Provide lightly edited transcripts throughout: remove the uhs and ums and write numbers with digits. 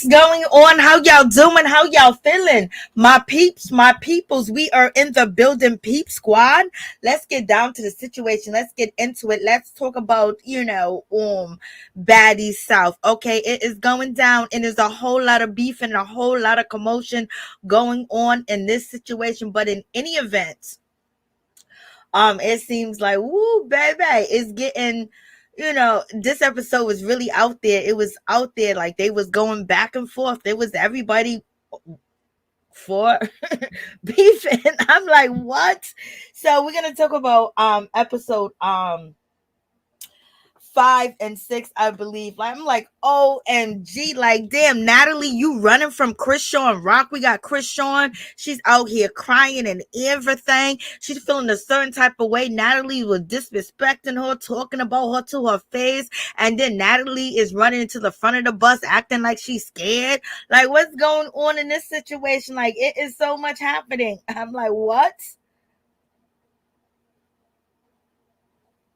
What's going on? How y'all doing? How y'all feeling? My peeps, my peoples, we are in the building, peep squad. Let's get down to the situation. Let's get into it. Let's talk about, Baddies South. Okay, it is going down and there's a whole lot of beef and a whole lot of commotion going on in this situation. But in any event, it seems like, woo, baby, it's getting, this episode was really out there. It was out there, like they was going back and forth. There was everybody for beefing. I'm like, what? So we're gonna talk about episode 5 and 6, I believe. Like, I'm like, OMG, like, damn, Natalie, you running from Chrisean Rock. We got Chrisean. She's out here crying and everything. She's feeling a certain type of way. Natalie was disrespecting her, talking about her to her face. And then Natalie is running into the front of the bus, acting like she's scared. Like, what's going on in this situation? Like, it is so much happening. I'm like, what?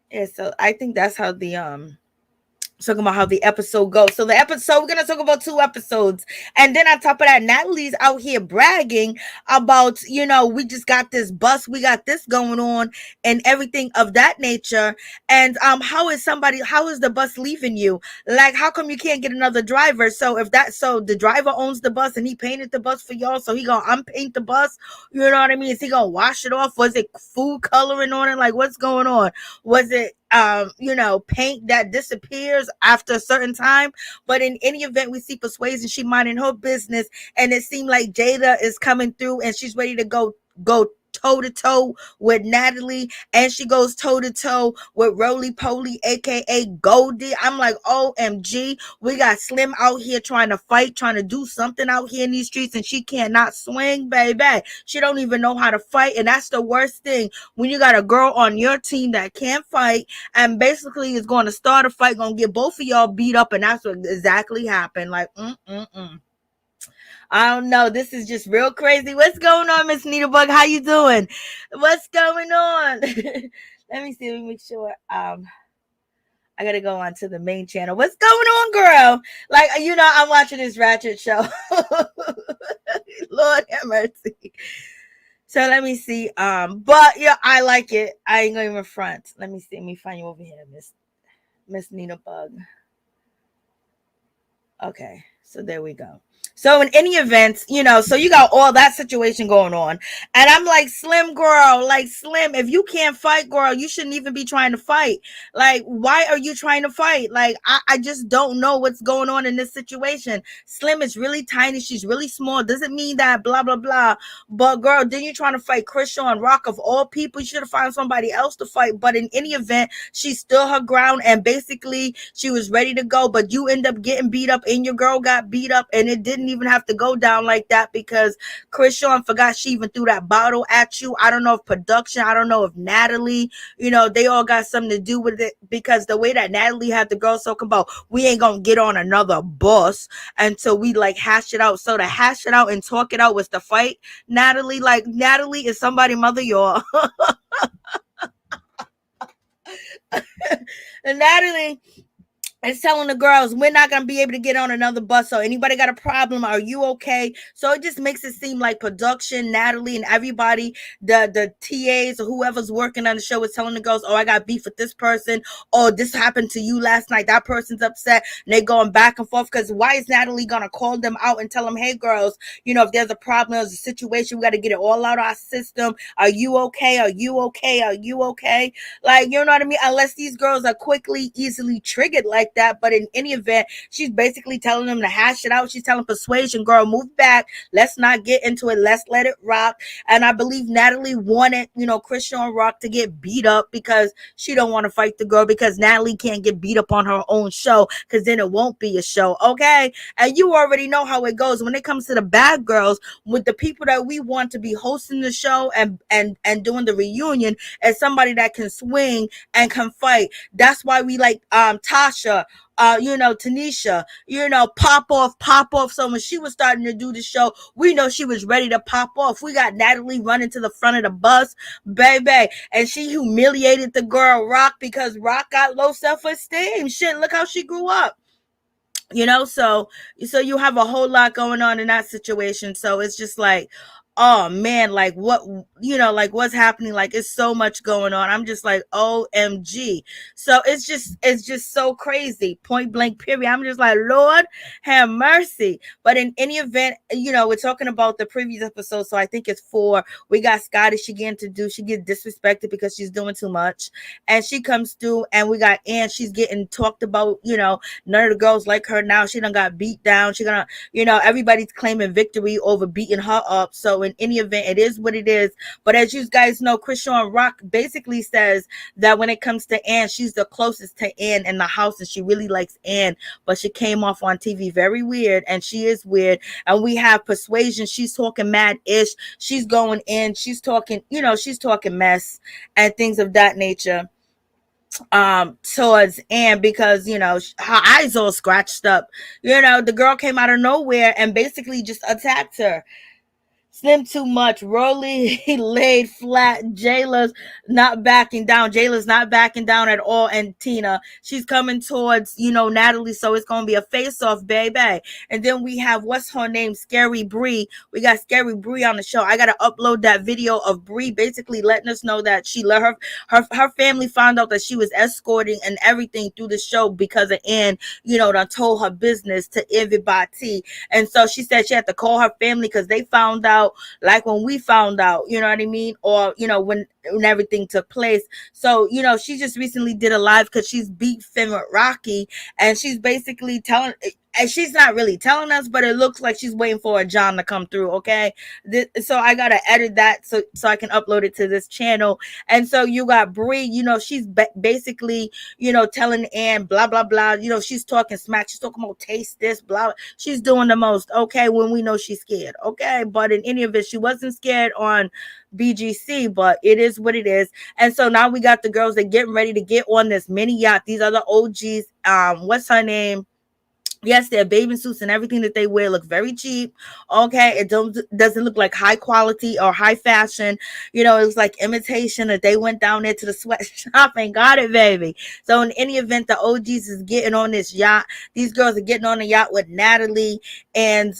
Yeah, so I think that's how the talking about how the episode goes. So the episode, we're gonna talk about 2 episodes, and then on top of that, Natalie's out here bragging about, we just got this bus, we got this going on, and everything of that nature. And how is the bus leaving you? Like, how come you can't get another driver? So the driver owns the bus and he painted the bus for y'all, so he gonna unpaint the bus. You know what I mean? Is he gonna wash it off? Was it food coloring on it? Like, what's going on? Was it paint that disappears after a certain time? But in any event, we see Persuasian, she minding her business, and it seemed like Jada is coming through and she's ready to go toe to toe with Natalie, and she goes toe to toe with Rollie, Pollie, aka Goldie. I'm like, OMG, we got Slim out here trying to fight, trying to do something out here in these streets, and she cannot swing, baby. She don't even know how to fight, and that's the worst thing when you got a girl on your team that can't fight and basically is going to start a fight, going to get both of y'all beat up, and that's what exactly happened. Like, I don't know. This is just real crazy. What's going on, Miss Needlebug? How you doing? What's going on? Let me see. Let me make sure. I gotta go on to the main channel. What's going on, girl? Like, I'm watching this Ratchet show. Lord have mercy. So let me see. But yeah, I like it. I ain't gonna even front. Let me see. Let me find you over here, Miss Needlebug. Okay, so there we go. So in any event, so you got all that situation going on. And I'm like, Slim, if you can't fight, girl, you shouldn't even be trying to fight. Like, why are you trying to fight? Like, I just don't know what's going on in this situation. Slim is really tiny. She's really small. Doesn't mean that blah, blah, blah. But girl, then you're trying to fight Chrisean Rock of all people. You should have found somebody else to fight. But in any event, she stood her ground and basically she was ready to go. But you end up getting beat up and your girl got beat up, and it didn't even have to go down like that because Chrisean forgot she even threw that bottle at you. I don't know if production, I don't know if Natalie, they all got something to do with it, because the way that Natalie had the girls talking about, we ain't gonna get on another bus until we like hash it out. So to hash it out and talk it out was the fight. Natalie, like, Natalie is somebody mother, y'all. And Natalie is telling the girls, we're not going to be able to get on another bus. So anybody got a problem? Are you okay? So it just makes it seem like production, Natalie, and everybody, the TAs or whoever's working on the show is telling the girls, I got beef with this person. Oh, this happened to you last night. That person's upset. And they're going back and forth, because why is Natalie going to call them out and tell them, hey, girls, if there's a problem, there's a situation, we got to get it all out of our system. Are you okay? Are you okay? Are you okay? Like, you know what I mean? Unless these girls are easily triggered like that. But in any event, she's basically telling them to hash it out. She's telling Persuasion, girl, move back. Let's not get into it. Let's let it rock. And I believe Natalie wanted, Chrisean Rock to get beat up because she don't want to fight the girl, because Natalie can't get beat up on her own show, because then it won't be a show. Okay. And you already know how it goes when it comes to the bad girls, with the people that we want to be hosting the show and doing the reunion, as somebody that can swing and can fight. That's why we like Tasha, Tanisha, pop off. So when she was starting to do the show, we know she was ready to pop off. We got Natalie running to the front of the bus, baby, and she humiliated the girl Rock, because Rock got low self-esteem. Shit, look how she grew up. So you have a whole lot going on in that situation. So it's just like, oh man, like what, like what's happening, like it's so much going on. I'm just like, OMG. So it's just so crazy, point blank period. I'm just like, Lord have mercy. But in any event, we're talking about the previous episode, so I think it's 4. We got Scotty. She get disrespected because she's doing too much, and she comes through. And we got Ann. She's getting talked about. None of the girls like her now. She done got beat down. She gonna, everybody's claiming victory over beating her up. So in any event, it is what it is. But as you guys know, Chrisean Rock basically says that when it comes to Ann, she's the closest to Ann in the house, and she really likes Ann. But she came off on TV very weird, and she is weird. And we have Persuasian. She's talking mad ish. She's going in. She's talking, she's talking mess and things of that nature towards Anne, because her eyes all scratched up. The girl came out of nowhere and basically just attacked her. Slim too much. Rollie laid flat. Jela's not backing down. Jela's not backing down at all. And Tina, she's coming towards, Natalie. So it's going to be a face-off, baby. And then we have, what's her name? Scary Bree. We got Scary Bree on the show. I got to upload that video of Bree basically letting us know that she let her family found out that she was escorting and everything through the show because of Ann, done told her business to everybody. And so she said she had to call her family because they found out like when we found out, you know what I mean? Or, when everything took place. So, she just recently did a live because she's beefing with Rocky, and she's basically telling, and she's not really telling us, but it looks like she's waiting for a John to come through. Okay. So I got to edit that so I can upload it to this channel. And so you got Bree, she's basically, telling Ann, blah, blah, blah. She's talking smack. She's talking about taste this, blah. She's doing the most. Okay. When we know she's scared. Okay. But in any of it, she wasn't scared on BGC, but it is what it is. And so now we got the girls that getting ready to get on this mini yacht. These are the OGs. What's her name? Yes, their bathing suits and everything that they wear look very cheap. Okay, it doesn't look like high quality or high fashion. It was like imitation that they went down there to the sweatshop and got it, baby. So in any event, the OGs is getting on this yacht. These girls are getting on the yacht with Natalie, and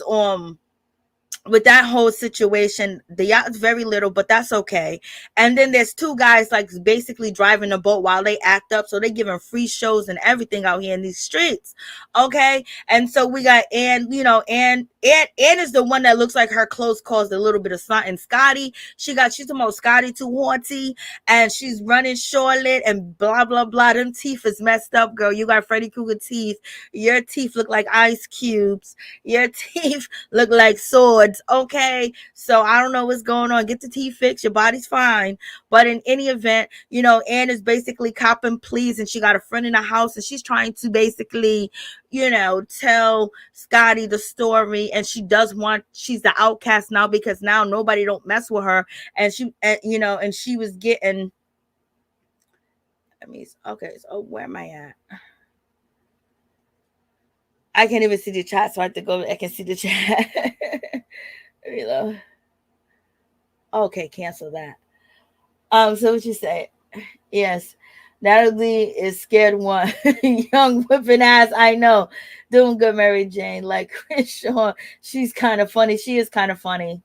with that whole situation, the yacht's very little, but that's okay. And then there's 2 guys like basically driving the boat while they act up, so they're giving free shows and everything out here in these streets. Okay. And so we got Ann, Ann is the one that looks like her clothes caused a little bit of something. Scotty, she's talking about Scotty too haughty, and she's running Charlotte and blah blah blah. Them teeth is messed up, girl. You got Freddy Krueger teeth. Your teeth look like ice cubes. Your teeth look like swords. Okay, so I don't know what's going on. Get the teeth fixed. Your body's fine. But in any event, Ann is basically copping pleas, and she got a friend in the house, and she's trying to basically, tell Scotty the story. And she's the outcast now because now nobody don't mess with her. And and she was getting. Okay, so where am I at? I can't even see the chat, so I have to go. I can see the chat. Okay, cancel that. So what you say? Yes, Natalie is scared one. Young whipping ass. I know, doing good, Mary Jane. Like Chrisean, she's kind of funny. She is kind of funny.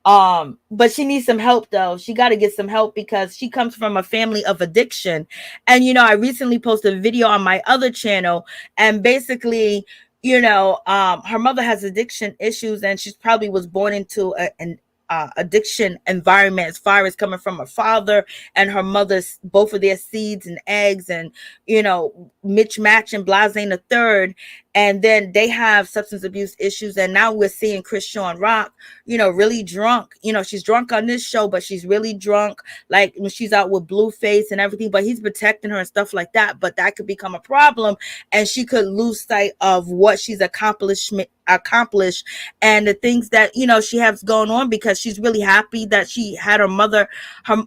But she needs some help though. She got to get some help because she comes from a family of addiction. And I recently posted a video on my other channel, and basically, her mother has addiction issues, and she probably was born into an addiction environment, as far as coming from her father and her mother's, both of their seeds and eggs, and Mitch Match and Blase the third. And then they have substance abuse issues. And now we're seeing Chrisean Rock, really drunk. She's drunk on this show, but she's really drunk, like when she's out with Blueface and everything. But he's protecting her and stuff like that. But that could become a problem, and she could lose sight of what she's accomplished and the things that she has going on, because she's really happy that she had her mother.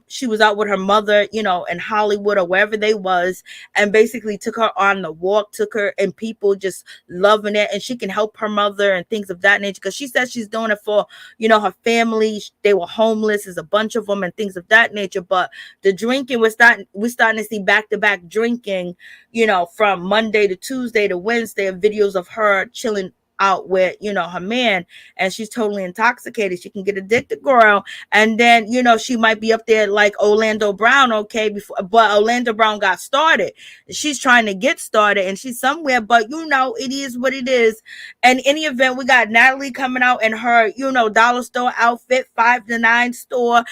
She was out with her mother, in Hollywood or wherever they was, and basically took her on the walk, took her, and people just loving it, and she can help her mother and things of that nature, because she says she's doing it for, her family. They were homeless, there's a bunch of them and things of that nature. But the drinking, we're starting to see back-to-back drinking, from Monday to Tuesday to Wednesday, of videos of her chilling out with her man, and she's totally intoxicated. She can get addicted, girl. And then she might be up there like Orlando Brown, okay, before, but Orlando Brown got started. She's trying to get started, and she's somewhere, but it is what it is. And in any event, we got Natalie coming out in her dollar store outfit, 5 to 9 store,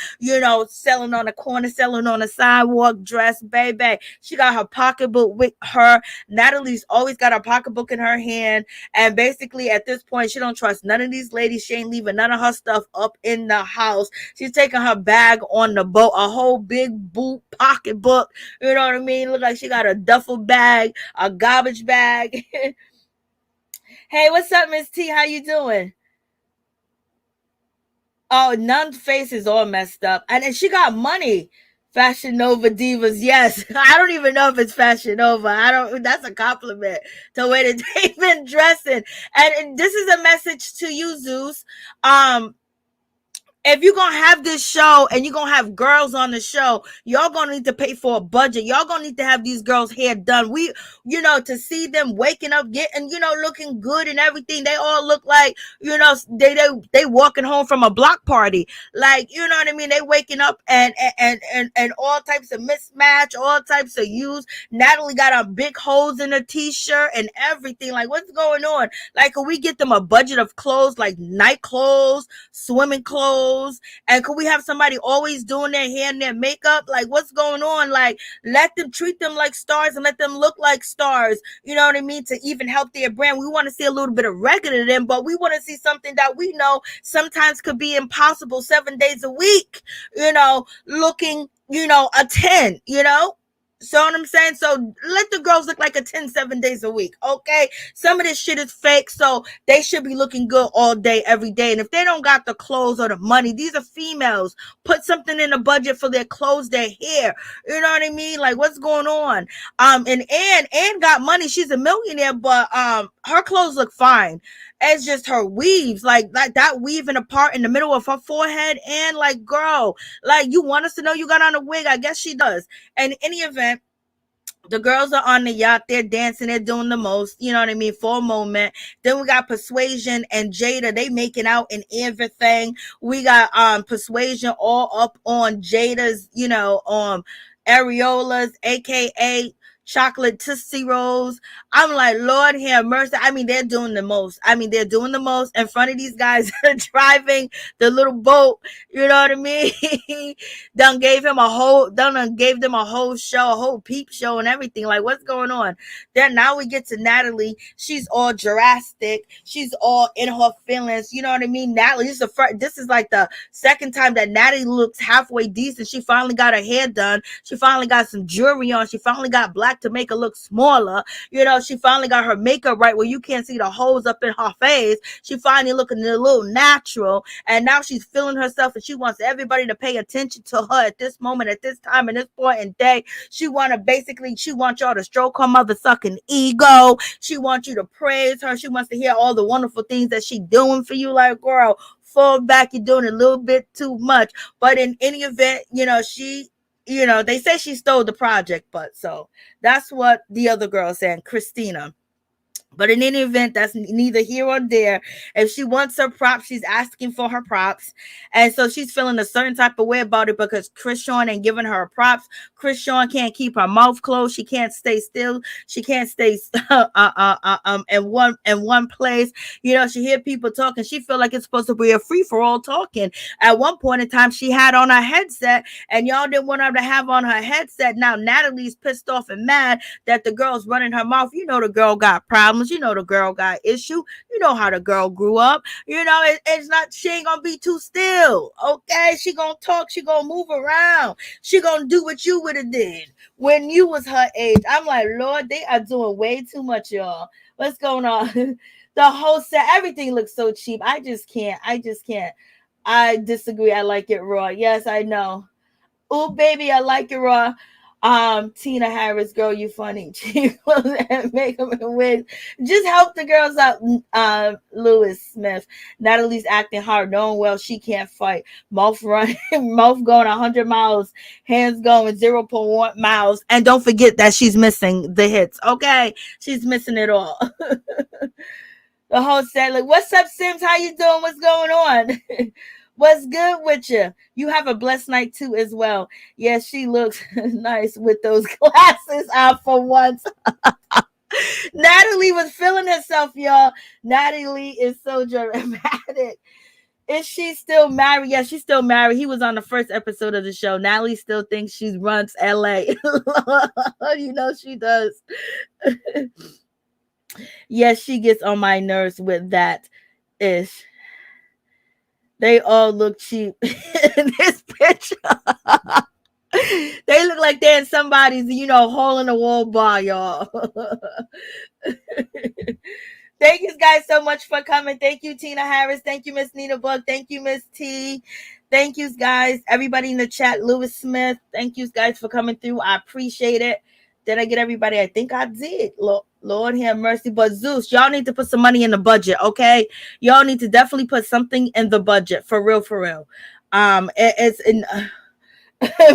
selling on the corner, selling on the sidewalk, dress, baby. She got her pocketbook with her. Natalie's always got her pocketbook in her hand, and basically at this point, she don't trust none of these ladies. She ain't leaving none of her stuff up in the house. She's taking her bag on the boat, a whole big boot pocketbook. You know what I mean? Look like she got a duffel bag, a garbage bag. Hey, what's up, Miss T? How you doing? Oh, Nunn's face is all messed up, and then she got money. Fashion Nova Divas, yes. I don't even know if it's Fashion Nova. I don't. That's a compliment to the way that they've been dressing. And this is a message to you, Zeus. If you're gonna have this show and you're gonna have girls on the show, y'all gonna need to pay for a budget. Y'all gonna need to have these girls' hair done. To see them waking up, getting, looking good and everything. They all look like, they walking home from a block party. Like, you know what I mean? They waking up and all types of mismatch, all types of use. Natalie got a big holes in her t-shirt and everything. Like, what's going on? Like, can we get them a budget of clothes, like night clothes, swimming clothes? And could we have somebody always doing their hair and their makeup? Like, what's going on? Like, let them treat them like stars and let them look like stars. You know what I mean? To even help their brand. We want to see a little bit of regular to them, but we want to see something that we know sometimes could be impossible 7 days a week, looking, a 10, So what I'm saying? So let the girls look like a 10 7 days a week, okay? Some of this shit is fake, so they should be looking good all day, every day. And if they don't got the clothes or the money, these are females. Put something in the budget for their clothes, their hair. You know what I mean? Like, what's going on? And Ann got money. She's a millionaire, but her clothes look fine. It's just her weaves, like that weaving apart in the middle of her forehead. And like, girl, like, you want us to know you got on a wig? I guess she does. And in any event, the girls are on the yacht. They're dancing. They're doing the most, you know what I mean, for a moment. Then we got Persuasian and Jada. They making out and everything. We got Persuasian all up on Jada's, areolas, aka chocolate Tootsie Rolls. I'm like, Lord have mercy. I mean, they're doing the most. They're doing the most in front of these guys driving the little boat. You know what I mean? Done gave them a whole show, a whole peep show and everything. Like, what's going on? Then now we get to Natalie. She's all drastic. She's all in her feelings. You know what I mean? Natalie, this is like the second time that Natalie looks halfway decent. She finally got her hair done. She finally got some jewelry on. She finally got black to make her look smaller. She finally got her makeup right where you can't see the holes up in her face. She finally looking a little natural, and now she's feeling herself, and she wants everybody to pay attention to her at this moment, at this time, in this point in day. She wants y'all to stroke her mother sucking ego. She wants you to praise her. She wants to hear all the wonderful things that she doing for you. Like, girl, fall back, you're doing a little bit too much. But in any event, they say she stole the project, but so that's what the other girl said, Christina. But in any event, that's neither here or there. If she wants her props, she's asking for her props. And so she's feeling a certain type of way about it because Chrisean ain't giving her props. Chrisean can't keep her mouth closed. She can't stay still. She can't stay in one place. She hear people talking. She feel like it's supposed to be a free-for-all talking. At one point in time, she had on her headset, and y'all didn't want her to have on her headset. Now Natalie's pissed off and mad that the girl's running her mouth. The girl got problems. The girl got issue. You know how the girl grew up. It's not, she ain't gonna be too still. Okay, she gonna talk. She gonna move around. She gonna do what you would have did when you was her age. I'm like, Lord, they are doing way too much, y'all. What's going on? The whole set, everything looks so cheap. I just can't. I disagree. I like it raw. Yes, I know. Oh, baby, I like it raw. Tina Harris, girl, you funny. Cheap clothes and makeup and wigs. Just help the girls out. Lewis Smith. Natalie's acting hard, knowing well she can't fight. Mouth running, mouth going 100 miles, hands going 0.1 miles. And don't forget that she's missing the hits. Okay, she's missing it all. The host said, like, what's up, Sims? How you doing? What's going on? What's good with you? You have a blessed night too as well. Yes, she looks nice with those glasses on for once. Natalie was feeling herself, y'all. Natalie is so dramatic. Is she still married? Yes, she's still married. He was on the first episode of the show. Natalie still thinks she runs LA. You know she does. Yes, she gets on my nerves with that ish. They all look cheap in this picture. They look like they're in somebody's, hole in the wall bar, y'all. Thank you guys so much for coming. Thank you, Tina Harris. Thank you, Miss Nina Buck. Thank you, Miss T. Thank you, guys. Everybody in the chat, Lewis Smith. Thank you, guys, for coming through. I appreciate it. Did I get everybody? I think I did. Lord have mercy. But Zeus, y'all need to put some money in the budget, okay? Y'all need to definitely put something in the budget. For real, for real. It's in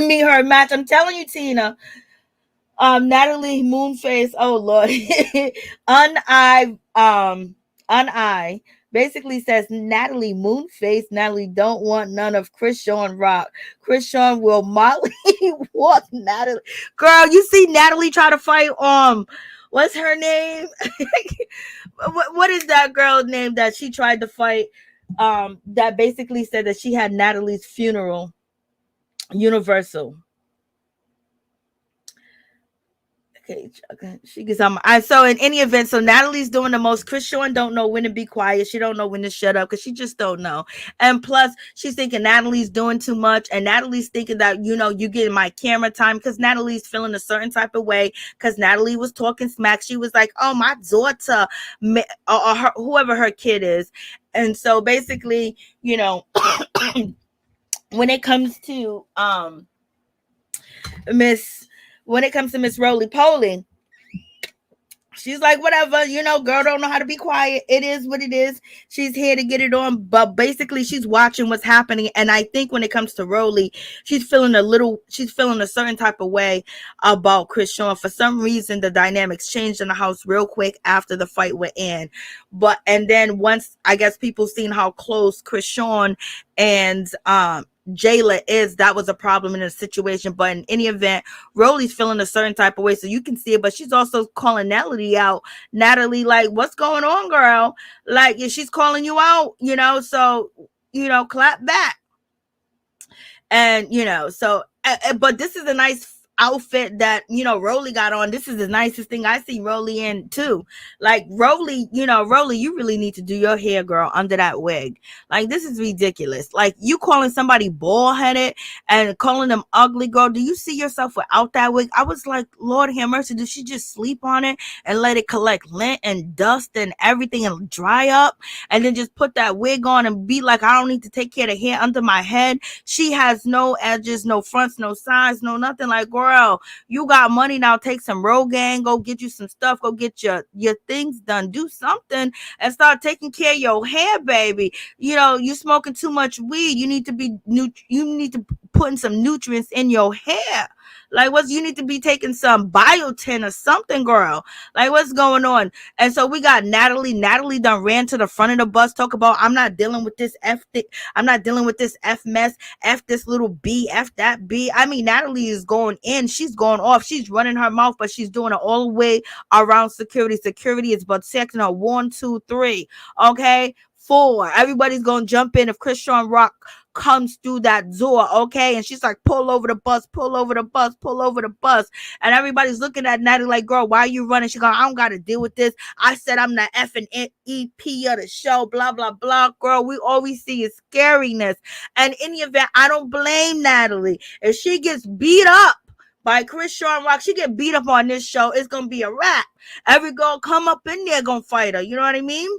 me, her match. I'm telling you, Tina. Natalie Moonface. Oh, Lord. Uneye basically says Natalie Moonface. Natalie don't want none of Chrisean rock. Chrisean will Molly walk Natalie. Girl, you see Natalie try to fight what's her name? what is that girl's name that she tried to fight? That basically said that she had Natalie's funeral. Universal. Okay, she gets on. So in any event, so Natalie's doing the most. Chrisean don't know when to be quiet. She don't know when to shut up because she just don't know. And plus, she's thinking Natalie's doing too much, and Natalie's thinking that you getting my camera time because Natalie's feeling a certain type of way because Natalie was talking smack. She was like, "Oh, my daughter, or her, whoever her kid is," and so basically, when it comes to When it comes to Miss Rollie Pollie, she's like, whatever, girl don't know how to be quiet. It is what it is. She's here to get it on. But basically, she's watching what's happening. And I think when it comes to Rollie, she's feeling a certain type of way about Chrisean. For some reason, the dynamics changed in the house real quick after the fight went in. And then once, I guess, people seen how close Chrisean and Jela is, that was a problem in the situation. But in any event, Rollie's feeling a certain type of way, so you can see it. But she's also calling Natalie out. Natalie, like, what's going on, girl? Like, she's calling you out, so clap back. And so but this is a nice outfit that Rollie got on. This is the nicest thing I see Rollie in too. Like, Rollie, Rollie, you really need to do your hair, girl, under that wig. Like, this is ridiculous. Like, you calling somebody bald headed and calling them ugly, girl. Do you see yourself without that wig? I was like, Lord have mercy, did she just sleep on it and let it collect lint and dust and everything and dry up and then just put that wig on and be like, I don't need to take care of the hair under my head? She has no edges, no fronts, no sides, no nothing. Like, girl, you got money now. Take some Rogaine, go get you some stuff, go get your things done, do something and start taking care of your hair, baby. You smoking too much weed. You need to put in some nutrients in your hair. Like, you need to be taking some biotin or something, girl. Like, what's going on? And so we got Natalie. Natalie done ran to the front of the bus, talk about, I'm not dealing with this I'm not dealing with this F mess, F this little B, F that B. I mean, Natalie is going in. She's going off. She's running her mouth, but she's doing it all the way around security. Security is but second her 1, 2, 3. Okay? 4. Everybody's going to jump in if Chrisean Rock comes through that door, okay? And she's like, pull over the bus, pull over the bus, pull over the bus. And everybody's looking at Natalie like, girl, why are you running? She goes, I don't got to deal with this. I said I'm the F and EP of the show, blah, blah, blah. Girl, we always see is scariness. And in any event, I don't blame Natalie. If she gets beat up by Chrisean Rock, she get beat up on this show, it's going to be a wrap. Every girl come up in there going to fight her. You know what I mean?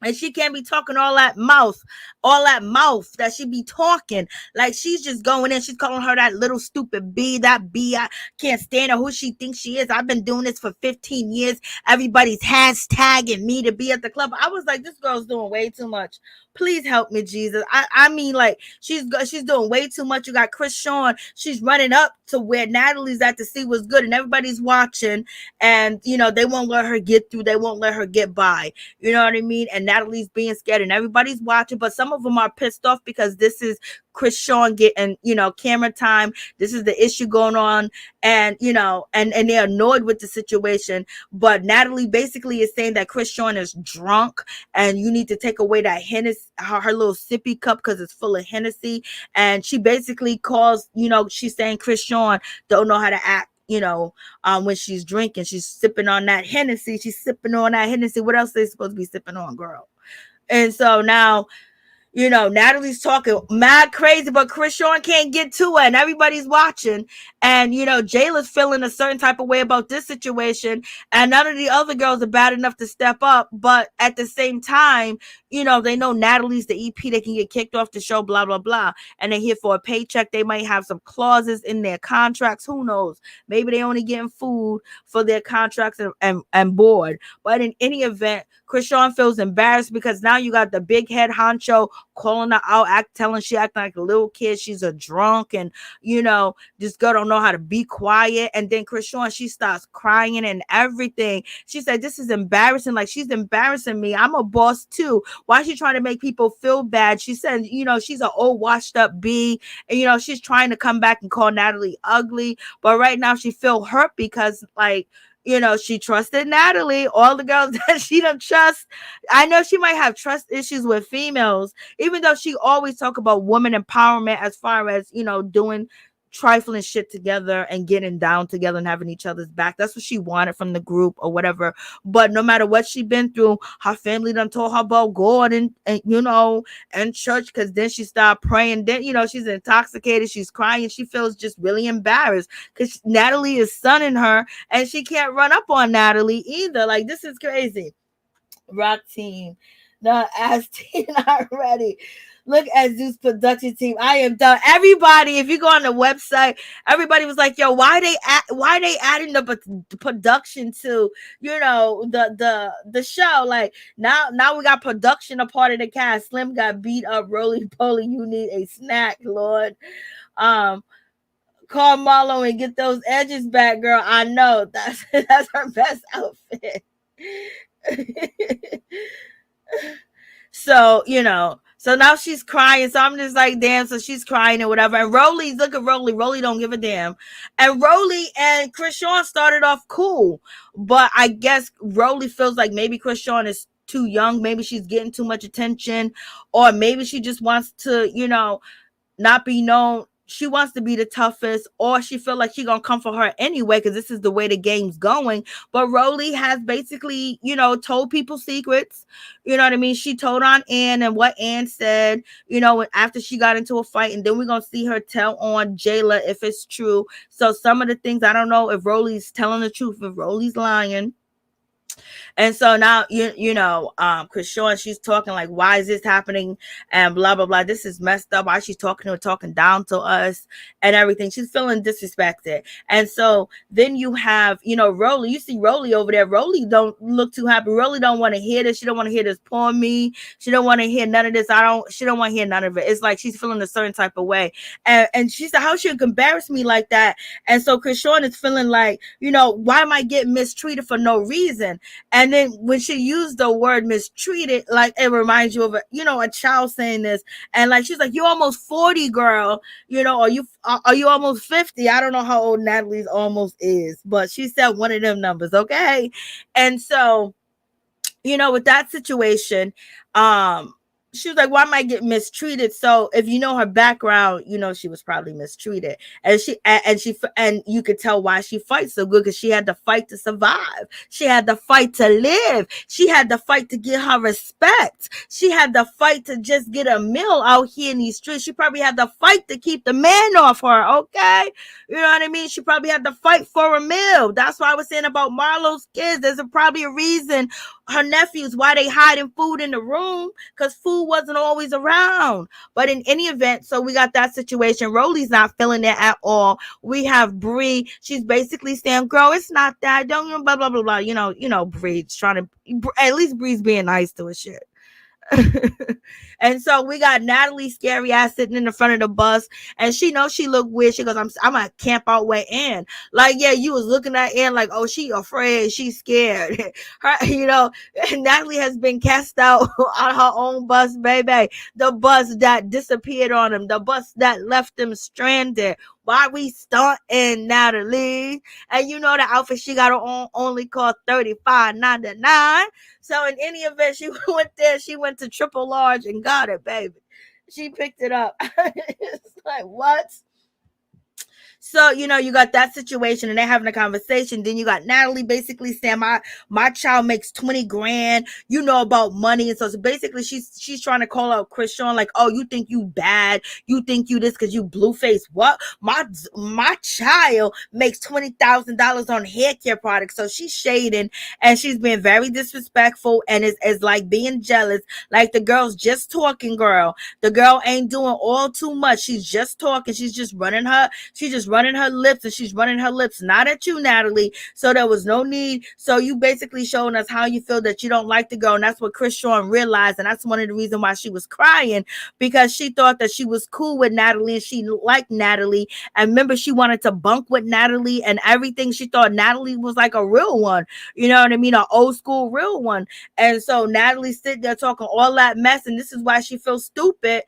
And she can't be talking all that mouth that she be talking. Like she's just going in. She's calling her that little stupid B, that B. I can't stand her, who she thinks she is. I've been doing this for 15 years. Everybody's hashtagging me to be at the club. I was like, this girl's doing way too much. Please help me, Jesus. I mean, like she's doing way too much. You got Chrisean. She's running up to where Natalie's at to see what's good, and everybody's watching. And they won't let her get through. They won't let her get by. You know what I mean? And Natalie's being scared, and everybody's watching. But some of them are pissed off because this is Chrisean getting camera time. This is the issue going on, and and they're annoyed with the situation. But Natalie basically is saying that Chrisean is drunk, and you need to take away that Hennessy, her little sippy cup, because it's full of Hennessy. And she basically calls, she's saying Chrisean don't know how to act. When she's drinking, she's sipping on that Hennessy. She's sipping on that Hennessy. What else they supposed to be sipping on, girl? And so now, Natalie's talking mad crazy, but Chrisean can't get to her, and everybody's watching. And, Jela's feeling a certain type of way about this situation, and none of the other girls are bad enough to step up. But at the same time, they know Natalie's the EP. They can get kicked off the show, blah, blah, blah. And they're here for a paycheck. They might have some clauses in their contracts. Who knows? Maybe they only getting food for their contracts and board. But in any event, Chrisean feels embarrassed because now you got the big head honcho calling her out, telling she acting like a little kid. She's a drunk, and this girl don't know how to be quiet. And then Chrisean, she starts crying and everything. She said, this is embarrassing. Like, she's embarrassing me. I'm a boss too. Why is she trying to make people feel bad? She said, she's an old washed up B, and she's trying to come back and call Natalie ugly. But right now she feel hurt because, like, she trusted Natalie. All the girls that she don't trust. I know she might have trust issues with females, even though she always talk about woman empowerment as far as, doing trifling shit together and getting down together and having each other's back. That's what she wanted from the group or whatever. But no matter what she been through, her family done told her about God and church, because then she started praying. Then, she's intoxicated. She's crying. She feels just really embarrassed because Natalie is sunning her, and she can't run up on Natalie either. Like, this is crazy. Rock team. The ass team not ready. Look at Zeus production team. I am done. Everybody, if you go on the website, everybody was like, "Yo, why they adding the production to the show?" Like now we got production a part of the cast. Slim got beat up. Rollie, Pollie, you need a snack, Lord. Call Marlo and get those edges back, girl. I know that's her best outfit. So, so now she's crying. So I'm just like, damn. So she's crying or whatever. And Rollie, look at Rollie. Rollie don't give a damn. And Rollie and Chrisean started off cool. But I guess Rollie feels like maybe Chrisean is too young. Maybe she's getting too much attention. Or maybe she just wants to, not be known. She wants to be the toughest, or she feel like she gonna come for her anyway because this is the way the game's going. But Rollie has basically, told people secrets. You know what I mean? She told on Ann and what Ann said, after she got into a fight, and then we're gonna see her tell on Jela if it's true. So some of the things, I don't know if Rollie's telling the truth, if Rollie's lying. And so now, Chrisean, she's talking like, why is this happening? And blah, blah, blah. This is messed up. Why she's talking down to us and everything. She's feeling disrespected. And so then you have, Rollie. You see Rollie over there. Rollie don't look too happy. Rollie don't want to hear this. She don't want to hear this poor me. She don't want to hear none of this. She don't want to hear none of it. It's like she's feeling a certain type of way. And she said, how she embarrass me like that? And so Chrisean is feeling like, why am I getting mistreated for no reason? And then when she used the word mistreated, like it reminds you of a child saying this. And like she's like, you almost 40, girl, are you almost 50? I don't know how old Natalie's almost is, but she said one of them numbers, okay? And so, with that situation, she was like, "Why am I get mistreated?" So if you know her background, you know she was probably mistreated, and you could tell why she fights so good, because she had to fight to survive. She had to fight to live. She had to fight to get her respect. She had to fight to just get a meal out here in these streets. She probably had to fight to keep the man off her. Okay, you know what I mean? She probably had to fight for a meal. That's why I was saying about Marlo's kids. There's probably a reason her nephews why they hiding food in the room, because food wasn't always around. But in any event, so we got that situation. Rollie's not feeling it at all. We have Bree. She's basically saying, "Girl, it's not that. Don't blah blah blah blah." Bree's trying to, at least Bree's being nice to her shit. And so we got Natalie scary ass sitting in the front of the bus, and she knows she looked weird. She goes, I'm gonna camp out where Ann. Like, yeah, you was looking at Ann like, oh, she afraid, she's scared. Natalie has been cast out on her own bus, baby. The bus that disappeared on him, the bus that left him stranded. Why we stunting, Natalie? And you know the outfit she got on only cost $35.99. So in any event, she went there. She went to Triple Large and got it, baby. She picked it up. It's like, what? So, you got that situation and they're having a conversation. Then you got Natalie basically saying, my child makes 20 grand, about money. And so basically she's trying to call out Chrisean, like, oh, you think you bad. You think you this because you blue face. What? My child makes $20,000 on hair care products. So she's shading and she's being very disrespectful and is like being jealous. Like the girl's just talking, girl. The girl ain't doing all too much. She's just talking. She's just running her lips, and she's running her lips not at you, Natalie. So there was no need. So you basically showing us how you feel that you don't like the girl, and that's what Chrisean realized, and that's one of the reasons why she was crying, because she thought that she was cool with Natalie and she liked Natalie. And remember, she wanted to bunk with Natalie and everything. She thought Natalie was like a real one, you know what I mean, an old school real one. And so Natalie sitting there talking all that mess, and this is why she feels stupid.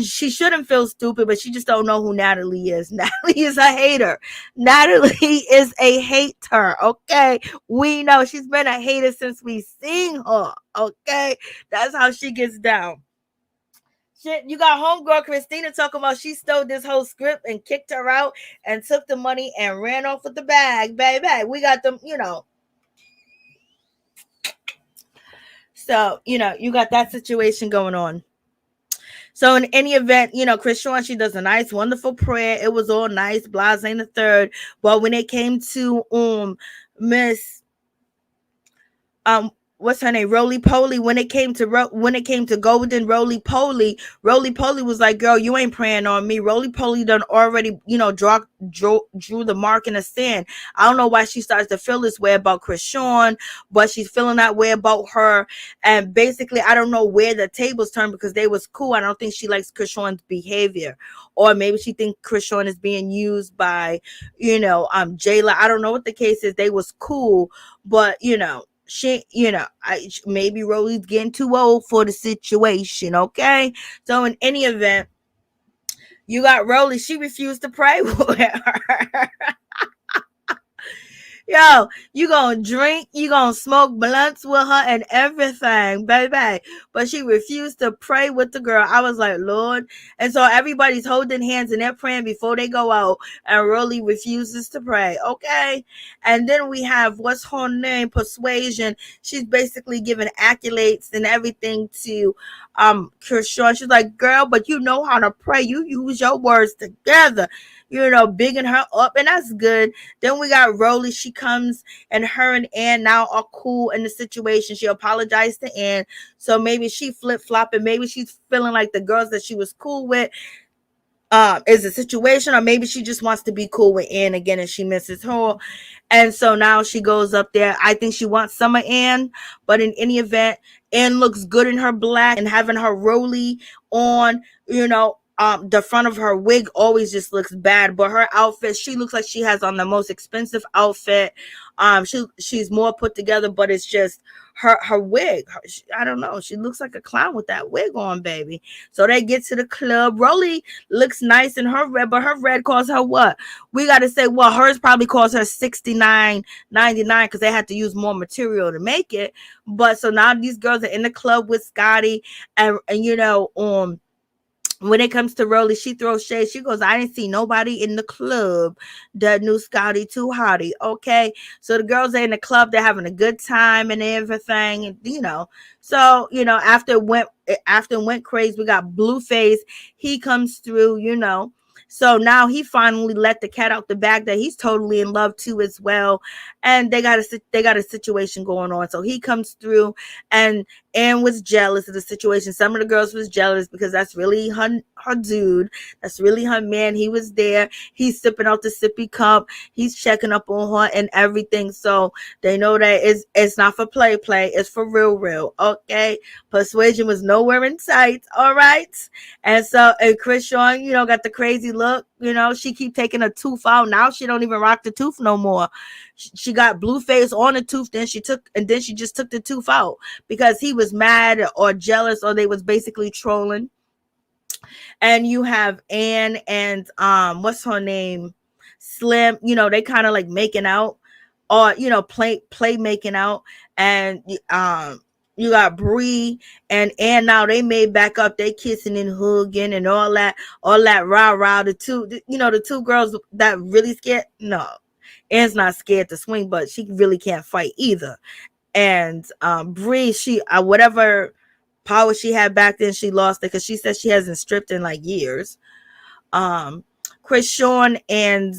She shouldn't feel stupid, but she just don't know who Natalie is. Natalie is a hater. Natalie is a hater, okay? We know she's been a hater since we seen her, okay? That's how she gets down. Shit, you got homegirl Christina talking about she stole this whole script and kicked her out and took the money and ran off with the bag, baby. We got them, So, you got that situation going on. So in any event, Chrisean, she does a nice, wonderful prayer. It was all nice, blase in the third. But when it came to Miss what's her name? Rollie Pollie. When it came to Golden Rollie Pollie was like, girl, you ain't praying on me. Rollie Pollie done already, drew the mark in the sand. I don't know why she starts to feel this way about Chrisean, but she's feeling that way about her. And basically, I don't know where the tables turned because they was cool. I don't think she likes Chrisean's behavior, or maybe she thinks Chrisean is being used by, Jela. I don't know what the case is. They was cool, but she, maybe Rollie's getting too old for the situation, okay? So in any event, you got Rollie. She refused to pray with her. Yo, you gonna drink, you gonna smoke blunts with her and everything, baby. But she refused to pray with the girl. I was like, Lord. And so everybody's holding hands and they're praying before they go out. And Rollie refuses to pray. Okay. And then we have, what's her name? Persuasian. She's basically giving accolades and everything to Chrisean. She's like, girl, but you know how to pray. You use your words together. Bigging her up, and that's good. Then we got Rollie. She comes, and her and Ann now are cool in the situation. She apologized to Ann, so maybe she flip-flopping. Maybe she's feeling like the girls that she was cool with is a situation, or maybe she just wants to be cool with Ann again and she misses her. And so now she goes up there. I think she wants some of Ann, but in any event, Ann looks good in her black and having her Rollie on, the front of her wig always just looks bad, but her outfit, she looks like she has on the most expensive outfit. She's more put together, but it's just her wig. I don't know. She looks like a clown with that wig on, baby. So they get to the club. Rollie looks nice in her red, but her red costs her what? We got to say, well, hers probably cost her $69.99 because they had to use more material to make it. But so now these girls are in the club with Scotty, and when it comes to Rollie, she throws shade. She goes, I didn't see nobody in the club that knew Scotty too hottie. Okay. So the girls are in the club, they're having a good time and everything. And, so, after it went crazy, we got Blueface. He comes through. So now he finally let the cat out the bag that he's totally in love too as well. And they got a situation going on. So he comes through, and Anne was jealous of the situation. Some of the girls was jealous because that's really her dude. That's really her man. He was there. He's sipping out the sippy cup. He's checking up on her and everything. So they know that it's not for play. It's for real. Okay. Persuasion was nowhere in sight. All right. And Chrisean, got the crazy look. She keep taking a tooth out. Now she don't even rock the tooth no more. She got Blueface on the tooth, then she just took the tooth out because he was mad or jealous, or they was basically trolling. And you have Anne and what's her name? Slim, they kind of like making out, or play making out. And you got Bree and Ann. Now they made back up. They kissing and hugging and all that rah. The two girls that really scared. No, Ann's not scared to swing, but she really can't fight either. And Bree, she whatever power she had back then, she lost it because she said she hasn't stripped in like years. Chrisean and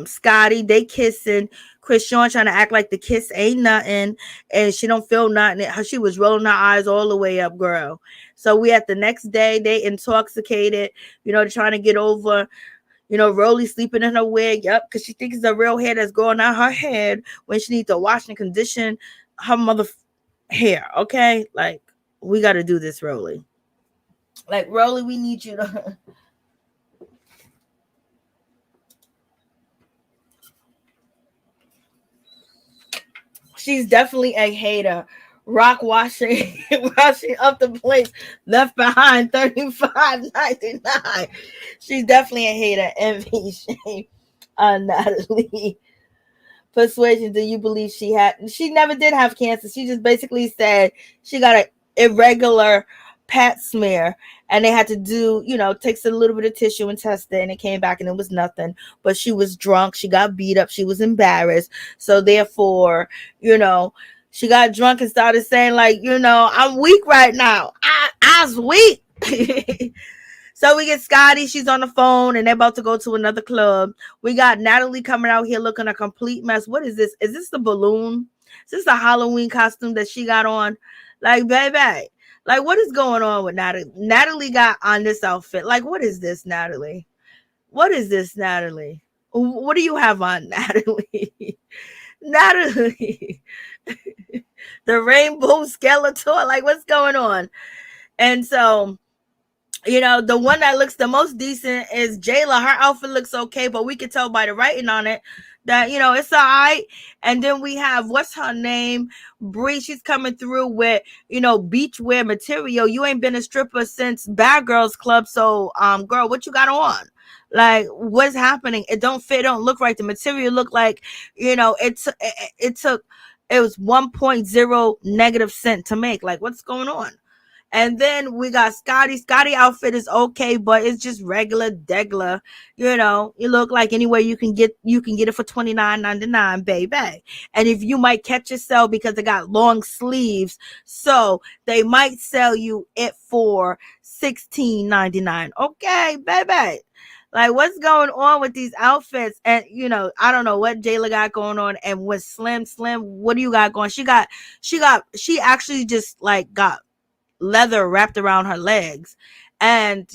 Scotty, they kissing. Chrisean trying to act like the kiss ain't nothing, and she don't feel nothing. She was rolling her eyes all the way up, girl. So we at the next day, they intoxicated, they're trying to get over, Rollie sleeping in her wig, yep, because she thinks it's a real hair that's growing out her head when she needs to wash and condition her mother hair, okay? Like, we got to do this, Rollie. Like, Rollie, we need you to... She's definitely a hater. Rock washing up the place, left behind $35.99. She's definitely a hater. Envy, shame, Natalie. Persuasion, do you believe she never did have cancer? She just basically said she got an irregular pap smear, and they had to do, takes a little bit of tissue and test it, and it came back and it was nothing. But she was drunk. She got beat up. She was embarrassed. So therefore, she got drunk and started saying like, I'm weak right now. I's weak. So we get Scotty. She's on the phone and they're about to go to another club. We got Natalie coming out here looking a complete mess. What is this? Is this the balloon? Is this a Halloween costume that she got on? Like, baby, like, what is going on with Natalie? Natalie got on this outfit. Like, what is this, Natalie? What is this, Natalie? What do you have on, Natalie? Natalie. The rainbow skeleton. Like, what's going on? And so, the one that looks the most decent is Jela. Her outfit looks okay, but we can tell by the writing on it that, it's all right. And then we have, what's her name? Bree. She's coming through with, beachwear material. You ain't been a stripper since Bad Girls Club. So, girl, what you got on? Like, what's happening? It don't fit. It don't look right. The material look like, it was 1.0 negative cent to make. Like, what's going on? And then we got Scotty. Scotty outfit is okay, but it's just regular degler. You look like anywhere you can get it for $29.99, baby. And if you might catch yourself because they got long sleeves, so they might sell you it for $16.99. Okay, baby. Like, what's going on with these outfits? And I don't know what Jela got going on. And with Slim, what do you got going? She actually just like got leather wrapped around her legs, and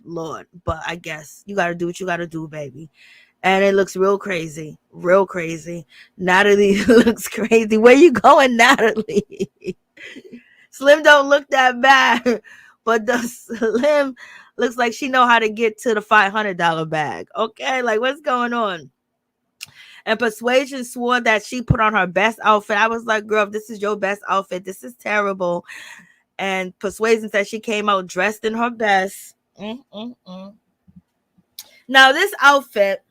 Lord, but I guess you gotta do what you gotta do, baby. And it looks real crazy. Natalie looks crazy. Where you going, Natalie? Slim don't look that bad, but the Slim looks like she know how to get to the $500 bag. Okay, like, what's going on? And Persuasion swore that she put on her best outfit. I was like, girl, if this is your best outfit, this is terrible. And Persuasion said she came out dressed in her best. Now, this outfit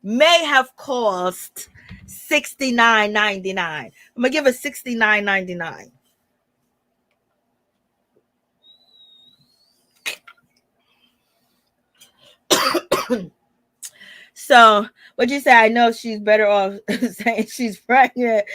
may have cost $69.99. I'm gonna give it $69.99. So, what you say? I know she's better off saying she's pregnant.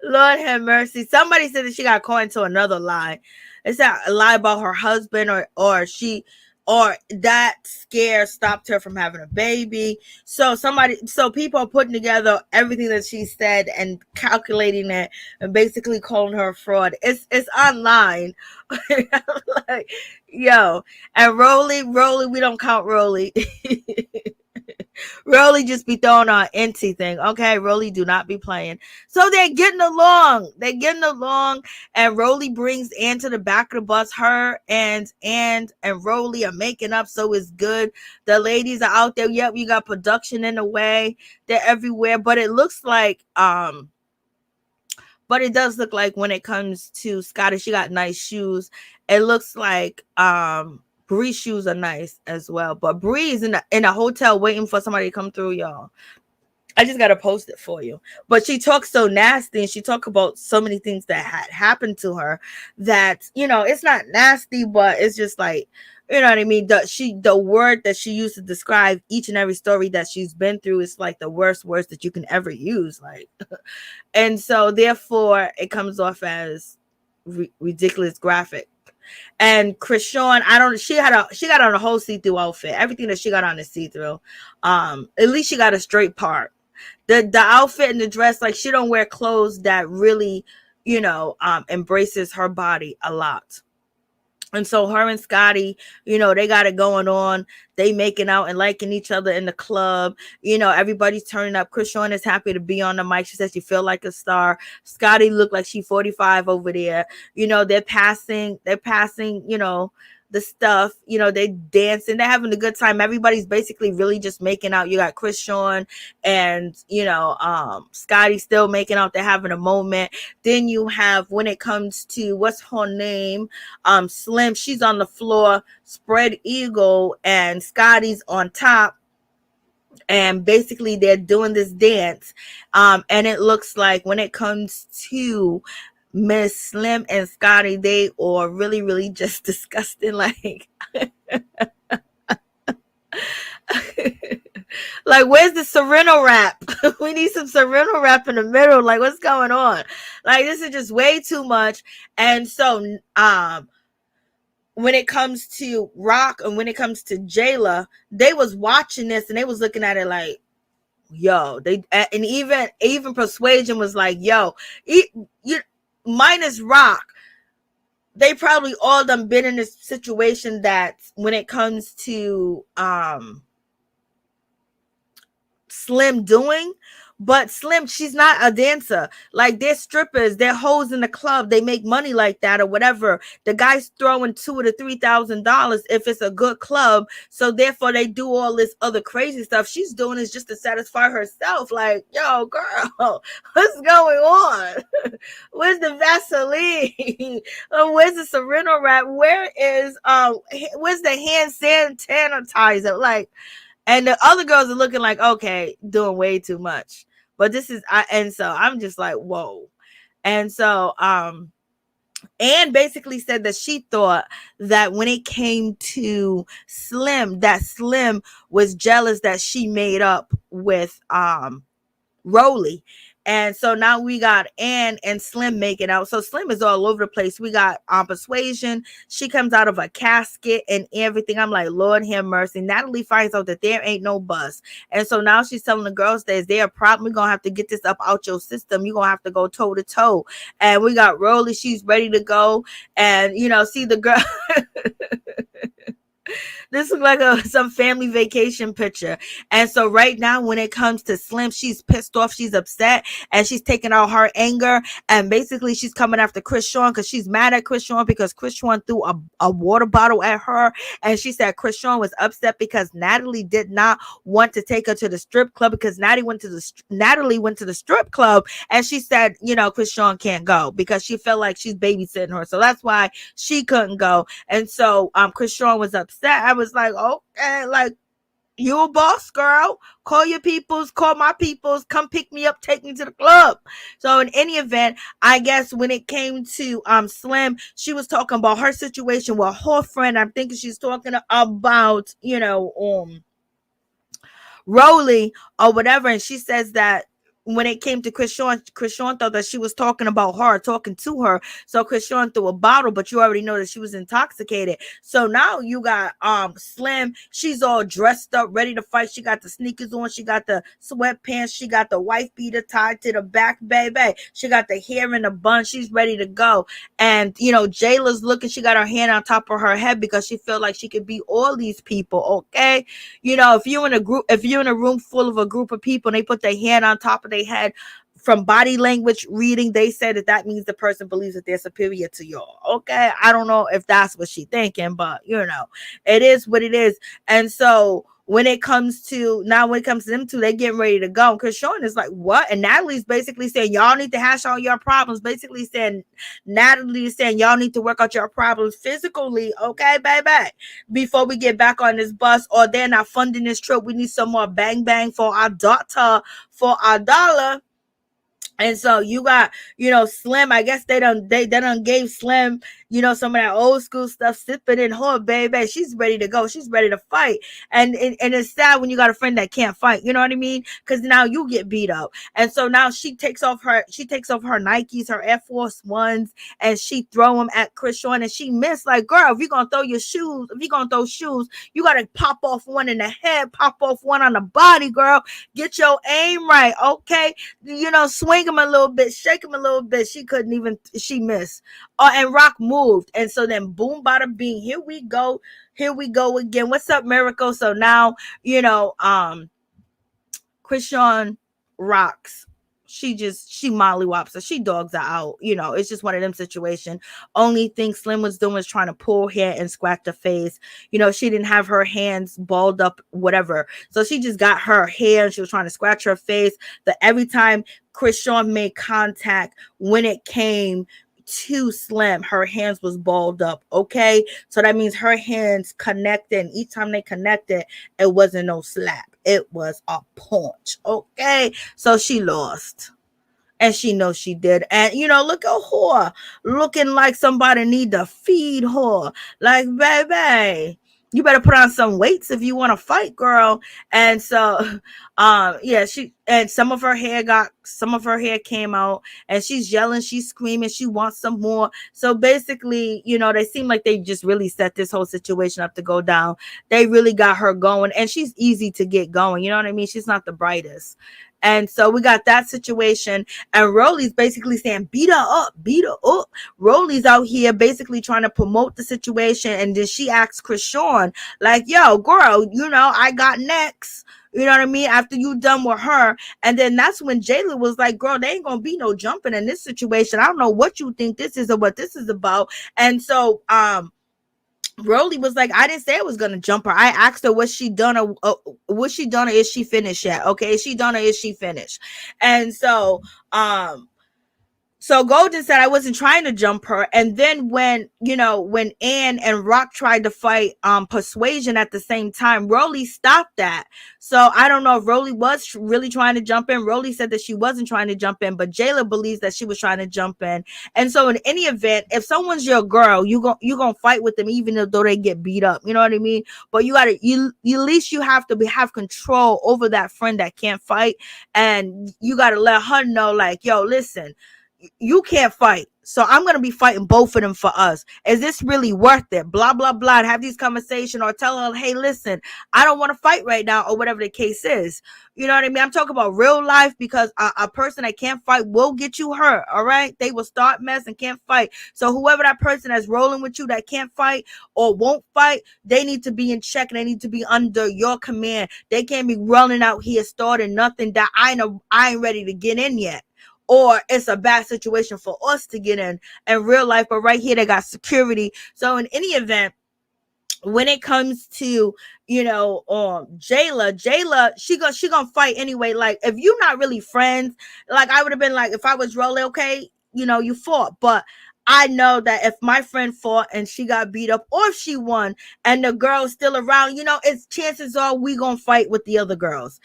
Lord have mercy. Somebody said that she got caught into another lie. It's a lie about her husband, or that scare stopped her from having a baby. So people are putting together everything that she said and calculating it and basically calling her a fraud. It's online. Like, yo, and Rollie, we don't count Rollie. Rollie just be throwing on anything. Okay, Rollie do not be playing. So they're getting along. And Rollie brings Ann to the back of the bus. Her and Rollie are making up, so it's good. The ladies are out there. Yep, you got production in the way. They're everywhere. But it looks like but it does look like when it comes to Scotty, she got nice shoes. It looks like Bree's shoes are nice as well. But Bree is in a hotel waiting for somebody to come through, y'all. I just got to post it for you. But she talks so nasty, and she talk about so many things that had happened to her that, it's not nasty, but it's just like, you know what I mean? The word that she used to describe each and every story that she's been through is like the worst words that you can ever use. Like, and so therefore it comes off as ridiculous graphic. And Chrisean, she got on a whole see-through outfit. Everything that she got on is see-through. At least she got a straight part. The outfit and the dress, like, she don't wear clothes that really, embraces her body a lot. And so her and Scotty, they got it going on. They making out and liking each other in the club. Everybody's turning up. Chrisean is happy to be on the mic. She says she feel like a star. Scotty looked like she 45 over there. They're passing, the stuff, they dancing, they're having a good time. Everybody's basically really just making out. You got Chrisean and Scotty still making out. They're having a moment. Then you have, when it comes to what's her name, Slim, she's on the floor, spread eagle, and Scotty's on top. And basically they're doing this dance. And it looks like when it comes to Miss Slim and Scotty, they are really, really just disgusting. Like, like, where's the Sereno rap? We need some Sereno rap in the middle. Like, what's going on? Like, this is just way too much. And so, when it comes to Rock and when it comes to Jela, they was watching this and they was looking at it like, yo, and even Persuasion was like, yo, you minus Rock, they probably all done been in this situation that when it comes to Slim doing. But Slim, she's not a dancer. Like, they're strippers, they're hoes in the club, they make money like that or whatever. The guy's throwing $2,000 to $3,000 if it's a good club. So therefore they do all this other crazy stuff. She's doing is just to satisfy herself. Like, yo, girl, what's going on? Where's the Vaseline? Where's the Sereno wrap? Where's the hand sanitizer? Like, and the other girls are looking like, okay, doing way too much. But this is, and so I'm just like, whoa. And so, Anne basically said that she thought that when it came to Slim, that Slim was jealous that she made up with Rollie. And so now we got Ann and Slim making out. So Slim is all over the place. We got Persuasion. She comes out of a casket and everything. I'm like, Lord have mercy. Natalie finds out that there ain't no bus. And so now she's telling the girls that is there a problem? We're going to have to get this up out your system. You're going to have to go toe to toe. And we got Rollie. She's ready to go. And, see the girl. This looks like some family vacation picture. And so right now, when it comes to Slim, she's pissed off, she's upset, and she's taking out her anger. And basically, she's coming after Chrisean because she's mad at Chrisean because Chrisean threw a water bottle at her. And she said Chrisean was upset because Natalie did not want to take her to the strip club because Natalie went to the strip club, and she said, Chrisean can't go because she felt like she's babysitting her. So that's why she couldn't go. And so Chrisean was upset. I was like, okay, like, you a boss, girl. Call your peoples, call my peoples, come pick me up, take me to the club. So in any event, I guess when it came to Slim, she was talking about her situation with her friend. I'm thinking she's talking about, Rollie or whatever. And she says that when it came to Chrisean thought that she was talking about her, talking to her. So Chrisean threw a bottle, but you already know that she was intoxicated. So now you got Slim. She's all dressed up, ready to fight. She got the sneakers on. She got the sweatpants. She got the wife beater tied to the back, baby. She got the hair in a bun. She's ready to go. And Jela's looking. She got her hand on top of her head because she felt like she could beat all these people. Okay, if you're in a room full of a group of people and they put their hand on top of their head, from body language reading, they said that means the person believes that they're superior to y'all. Okay, I don't know if that's what she's thinking, but it is what it is. And so when it comes to them two, they getting ready to go. And Chrisean is like, what? And Natalie's basically saying, y'all need to hash out your problems. Basically saying, Natalie is saying, y'all need to work out your problems physically, okay, baby, before we get back on this bus, or they're not funding this trip. We need some more bang bang for our daughter, for our dollar. And so you got, Slim. I guess they done gave Slim, some of that old school stuff, sipping in her, baby. She's ready to go. She's ready to fight. And it's sad when you got a friend that can't fight. You know what I mean? Because now you get beat up. And so now she takes off her Nikes, her Air Force Ones, and she throw them at Chrisean, and she missed. Like, girl, if you're gonna throw shoes, you gotta pop off one in the head, pop off one on the body, girl. Get your aim right, okay? Swing him a little bit, shake him a little bit. She missed. And Rock moved. And so then boom, bada bing, here we go again. What's up, Miracle? So now, Chrisean rocks. She mollywops her. She dogs her out. It's just one of them situations. Only thing Slim was doing was trying to pull hair and scratch her face. She didn't have her hands balled up, whatever. So she just got her hair and she was trying to scratch her face. But every time Chrisean made contact, when it came to Slim, her hands was balled up. Okay, so that means her hands connected, and each time they connected, it wasn't no slap, it was a punch. Okay, so she lost, and she knows she did. And look at her looking like somebody need to feed her. Like, baby, you better put on some weights if you want to fight, girl. And so some of her hair came out, and she's yelling, she's screaming, she wants some more. So basically, they seem like they just really set this whole situation up to go down. They really got her going, and she's easy to get going. You know what I mean? She's not the brightest. And so we got that situation, and Rollie's basically saying, beat her up. Rollie's out here basically trying to promote the situation. And then she asks Chrisean, like, yo, girl, I got next. You know what I mean? After you done with her. And then that's when Jela was like, girl, there ain't gonna be no jumping in this situation. I don't know what you think this is or what this is about. And so Rollie was like, I didn't say I was gonna jump her. I asked her, was she done or is she finished yet? Okay, is she done or is she finished? And so Golden said I wasn't trying to jump her. And then when Ann and Rock tried to fight Persuasian at the same time, Rollie stopped that. So I don't know if Rollie was really trying to jump in. Rollie said that she wasn't trying to jump in, but Jela believes that she was trying to jump in. And so in any event, if someone's your girl, you gonna fight with them even though they get beat up. You know what I mean? But at least you have to have control over that friend that can't fight, and you gotta let her know, like, yo, listen, you can't fight. So I'm going to be fighting both of them for us. Is this really worth it? Blah, blah, blah. And have these conversations or tell her, hey, listen, I don't want to fight right now or whatever the case is. You know what I mean? I'm talking about real life because a person that can't fight will get you hurt. All right. They will start mess and can't fight. So whoever that person that's rolling with you that can't fight or won't fight, they need to be in check and they need to be under your command. They can't be running out here starting nothing that I know I ain't ready to get in yet. Or it's a bad situation for us to get in real life. But right here, they got security. So in any event, when it comes to, Jela, she gonna fight anyway. Like, if you're not really friends, like I would have been like, if I was Rollie, okay, you fought. But I know that if my friend fought and she got beat up, or if she won and the girl's still around, it's chances are we gonna fight with the other girls.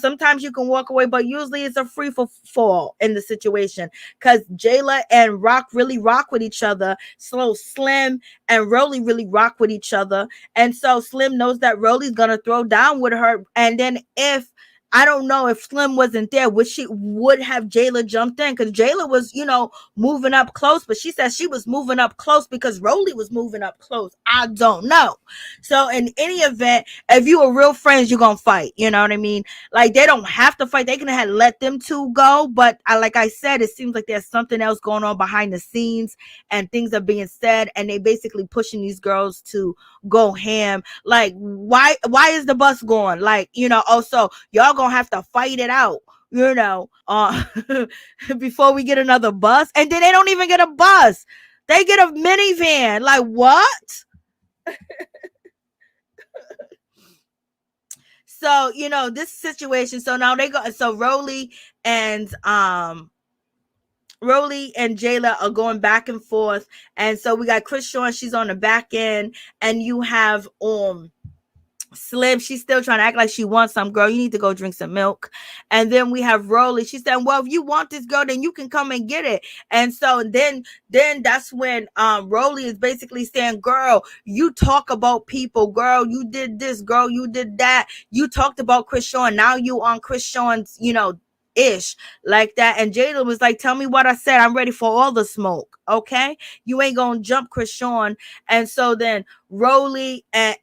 Sometimes you can walk away, but usually it's a free for fall in the situation because Jela and Rock really rock with each other. So Slim and Rollie really rock with each other. And so Slim knows that Rollie's gonna throw down with her. And then I don't know if Slim wasn't there, would have Jela jumped in because Jela was, moving up close, but she said she was moving up close because Rollie was moving up close. I don't know. So in any event, if you are real friends, you're gonna fight. You know what I mean? Like, they don't have to fight. They can have let them two go, but like I said, it seems like there's something else going on behind the scenes and things are being said, and they basically pushing these girls to go ham. Like, why is the bus going? Like, also y'all gonna have to fight it out, before we get another bus. And then they don't even get a bus, they get a minivan. Like, what? So this situation, so now they go, so Rollie and Jela are going back and forth. And so we got Chrisean, she's on the back end, and you have Slim, she's still trying to act like she wants some. Girl, you need to go drink some milk. And then we have Rollie. She said, well, if you want this girl, then you can come and get it. And so then that's when Rollie is basically saying, girl, you talk about people. Girl, you did this. Girl, you did that. You talked about Chrisean. Now you on Chrisean's, ish like that. And Jada was like, tell me what I said. I'm ready for all the smoke. Okay, you ain't gonna jump Chrisean. And so then Rollie and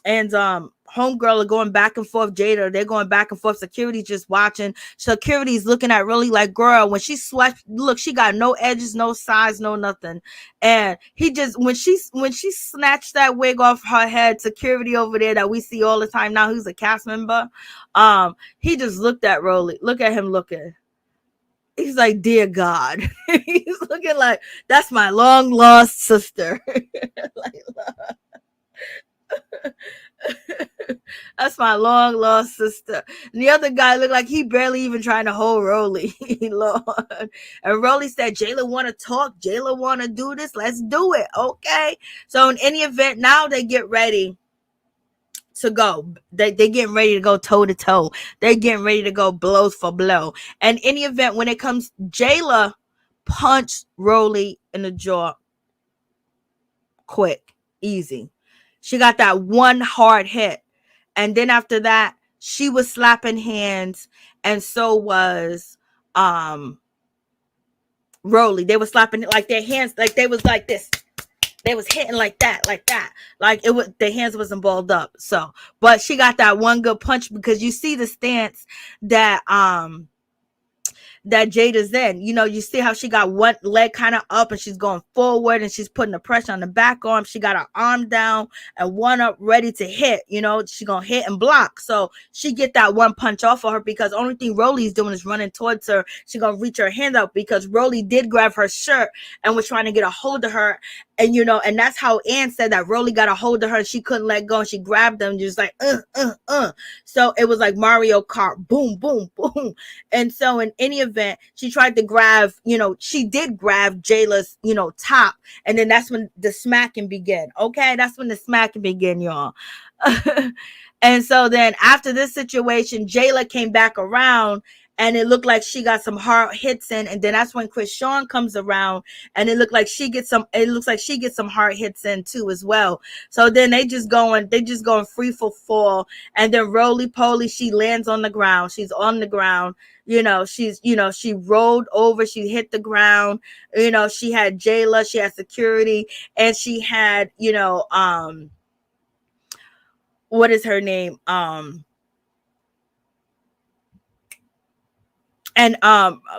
homegirl are going back and forth. Jada, they're going back and forth. Security just watching. Security's looking at Rollie like, girl, when she swept, look, she got no edges, no size, no nothing. And he just, when she snatched that wig off her head, security over there that we see all the time now, who's a cast member, he just looked at Rollie. Look at him looking. He's like, dear God. He's looking like, that's my long lost sister. Like, that's my long lost sister. And the other guy looked like he barely even trying to hold Rollie. Lord. And Rollie said, Jela want to talk. Jela want to do this. Let's do it. Okay. So in any event, now they get ready to go. They getting ready to go toe to toe. They're getting ready to go blows for blow. And in any event, when it comes, Jela punched Rollie in the jaw. Quick, easy. She got that one hard hit. And then after that, she was slapping hands. And so was Rollie. They were slapping like their hands, like they was like this. They was hitting like that. Like it was, their hands wasn't balled up. So, but she got that one good punch because you see the stance that Jada's in. You see how she got one leg kind of up and she's going forward and she's putting the pressure on the back arm. She got her arm down and one up ready to hit. She gonna hit and block. So she get that one punch off of her because the only thing Rollie's doing is running towards her. She gonna reach her hand up because Rollie did grab her shirt and was trying to get a hold of her. And and that's how Ann said that Rollie got a hold of her and she couldn't let go and she grabbed them just like So it was like Mario Kart, boom, boom, boom. And so in any event, she tried to grab, she did grab Jayla's, top, and then that's when the smacking began. Okay, that's when the smacking began, y'all. And so then after this situation, Jela came back around and it looked like she got some hard hits in, and then that's when Chrisean comes around, and it looks like she gets some hard hits in too as well. So then they just going free for fall, and then Rollie Pollie, she lands on the ground. She's on the ground. She rolled over, she hit the ground. She had Jela, she had security, and she had, what is her name? And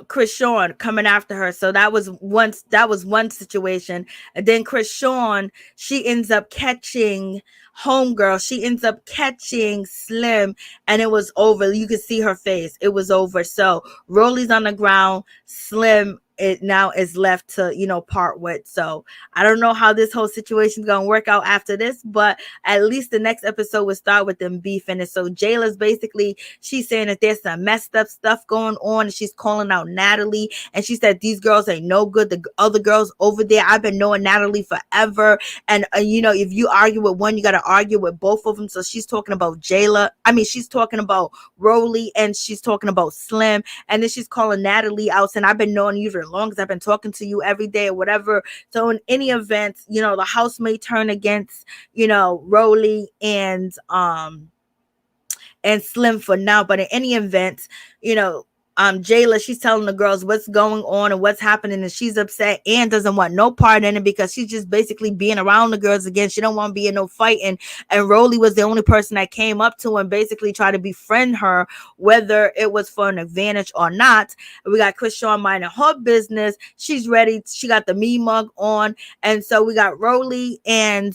Chrisean coming after her. So that was one situation. And then Chrisean, she ends up catching homegirl. She ends up catching Slim, and it was over. You could see her face. It was over. So Rollie's on the ground. Slim, it now is left to part with. So I don't know how this whole situation is gonna work out after this, but at least the next episode will start with them beefing. And so Jayla's basically, she's saying that there's some messed up stuff going on, and she's calling out Natalie, and she said these girls ain't no good. The other girls over there, I've been knowing Natalie forever, and if you argue with one, you got to argue with both of them. So she's talking about she's talking about Rollie, and she's talking about Slim, and then she's calling Natalie out, saying I've been knowing you for long, as I've been talking to you every day or whatever. So in any event, the house may turn against Rollie and Slim for now, but in any event, Jela, she's telling the girls what's going on and what's happening, and she's upset and doesn't want no part in it, because she's just basically being around the girls again. She don't want to be in no fighting, and Rollie was the only person that came up to her and basically tried to befriend her, whether it was for an advantage or not. We got Chrisean minding her business. She's ready. She got the me mug on, and so we got Rollie and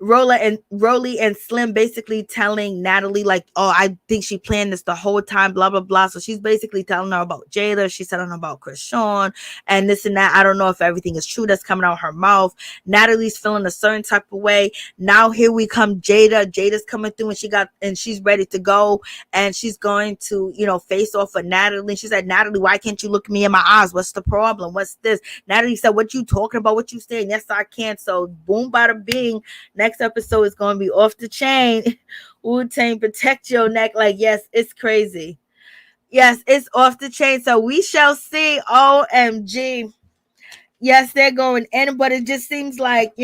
Rollie and Slim basically telling Natalie, like, oh, I think she planned this the whole time, blah, blah, blah. So she's basically telling her about Jada. She's telling her about Chrisean and this and that. I don't know if everything is true that's coming out of her mouth. Natalie's feeling a certain type of way. Now here we come, Jada. Jada's coming through, and she's ready to go, and she's going to, face off with Natalie. She said, Natalie, why can't you look me in my eyes? What's the problem? What's this? Natalie said, what you talking about? What you saying? Yes, I can. So boom, bada bing. Next episode is going to be off the chain. Wu-Tang, protect your neck. Like, yes, it's crazy. Yes, it's off the chain. So we shall see. OMG. Yes, they're going in, but it just seems like,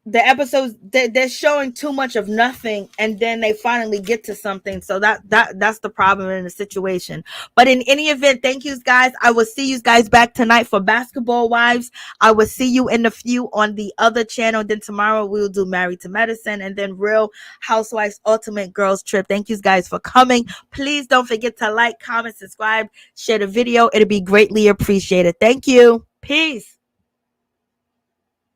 the episodes, they're showing too much of nothing, and then they finally get to something. So that's the problem in the situation. But in any event, thank you guys. I will see you guys back tonight for Basketball Wives. I will see you in the few on the other channel. Then tomorrow we will do Married to Medicine, and then Real Housewives Ultimate Girls Trip. Thank you guys for coming. Please don't forget to like, comment, subscribe, share the video. It'll be greatly appreciated. Thank you. Peace.